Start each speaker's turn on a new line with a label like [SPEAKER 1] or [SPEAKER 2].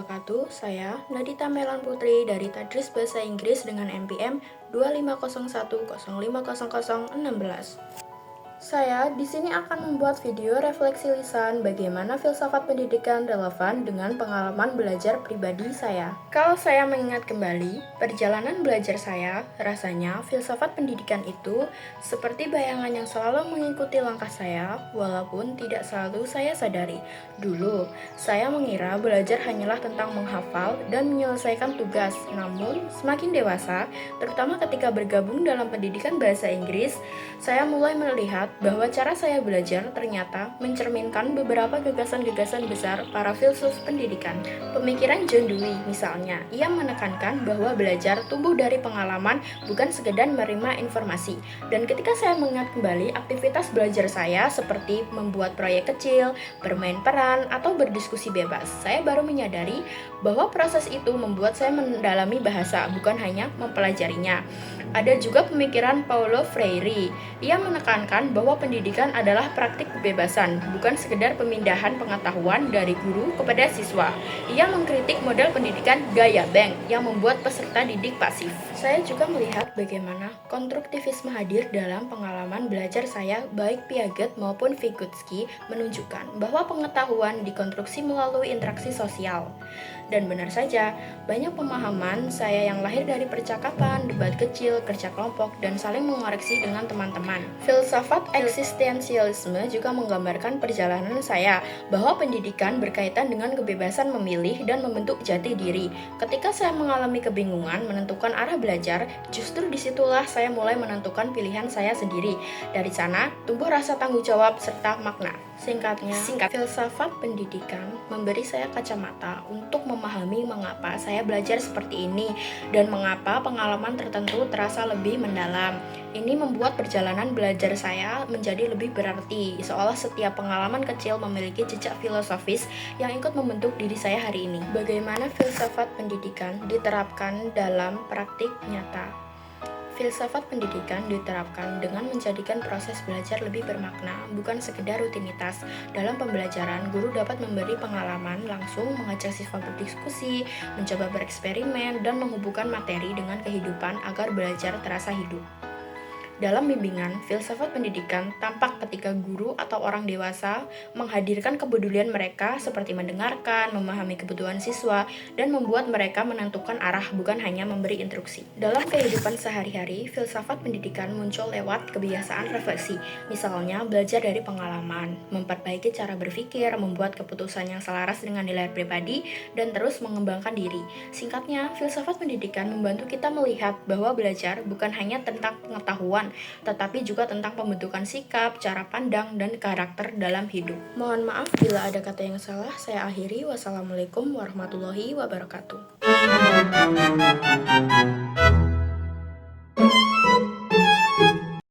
[SPEAKER 1] wabarakatuh. Saya Nadita Melan Putri dari Tadris Bahasa Inggris dengan NPM 2501050016. Saya di sini akan membuat video refleksi lisan bagaimana filsafat pendidikan relevan dengan pengalaman belajar pribadi saya. Kalau saya mengingat kembali perjalanan belajar saya, rasanya filsafat pendidikan itu seperti bayangan yang selalu mengikuti langkah saya, walaupun tidak selalu saya sadari. Dulu, saya mengira belajar hanyalah tentang menghafal dan menyelesaikan tugas. Namun, semakin dewasa, terutama ketika bergabung dalam pendidikan bahasa Inggris, saya mulai melihat bahwa cara saya belajar ternyata mencerminkan beberapa gagasan-gagasan besar para filsuf pendidikan. Pemikiran John Dewey misalnya, ia menekankan bahwa belajar tumbuh dari pengalaman bukan sekedar menerima informasi. Dan ketika saya mengingat kembali aktivitas belajar saya seperti membuat proyek kecil, bermain peran, atau berdiskusi bebas, saya baru menyadari bahwa proses itu membuat saya mendalami bahasa, bukan hanya mempelajarinya. Ada juga pemikiran Paulo Freire. Ia menekankan bahwa pendidikan adalah praktik kebebasan, bukan sekedar pemindahan pengetahuan dari guru kepada siswa. Ia mengkritik model pendidikan gaya Bank yang membuat peserta didik pasif. Saya juga melihat bagaimana konstruktivisme hadir dalam pengalaman belajar saya, baik Piaget maupun Vygotsky menunjukkan bahwa pengetahuan dikonstruksi melalui interaksi sosial. Dan benar saja, banyak pemahaman saya yang lahir dari percakapan, debat kecil, kerja kelompok, dan saling mengoreksi dengan teman-teman. Filsafat eksistensialisme juga menggambarkan perjalanan saya bahwa pendidikan berkaitan dengan kebebasan memilih dan membentuk jati diri. Ketika saya mengalami kebingungan menentukan arah belajar, justru disitulah saya mulai menentukan pilihan saya sendiri. Dari sana, tumbuh rasa tanggung jawab serta makna. Singkatnya, filsafat pendidikan memberi saya kacamata untuk memahami mengapa saya belajar seperti ini dan mengapa pengalaman tertentu terasa lebih mendalam. Ini membuat perjalanan belajar saya menjadi lebih berarti, seolah setiap pengalaman kecil memiliki jejak filosofis yang ikut membentuk diri saya hari ini. Bagaimana filsafat pendidikan diterapkan dalam praktik nyata? Filsafat pendidikan diterapkan dengan menjadikan proses belajar lebih bermakna, bukan sekedar rutinitas. Dalam pembelajaran, guru dapat memberi pengalaman langsung, mengajak siswa berdiskusi, mencoba bereksperimen, dan menghubungkan materi dengan kehidupan agar belajar terasa hidup. Dalam bimbingan, filsafat pendidikan tampak ketika guru atau orang dewasa menghadirkan kepedulian mereka seperti mendengarkan, memahami kebutuhan siswa, dan membuat mereka menentukan arah bukan hanya memberi instruksi. Dalam kehidupan sehari-hari, filsafat pendidikan muncul lewat kebiasaan refleksi, misalnya belajar dari pengalaman, memperbaiki cara berpikir, membuat keputusan yang selaras dengan nilai pribadi, dan terus mengembangkan diri. Singkatnya, filsafat pendidikan membantu kita melihat bahwa belajar bukan hanya tentang pengetahuan, tetapi juga tentang pembentukan sikap, cara pandang, dan karakter dalam hidup. Mohon maaf bila ada kata yang salah, saya akhiri. Wassalamualaikum warahmatullahi wabarakatuh.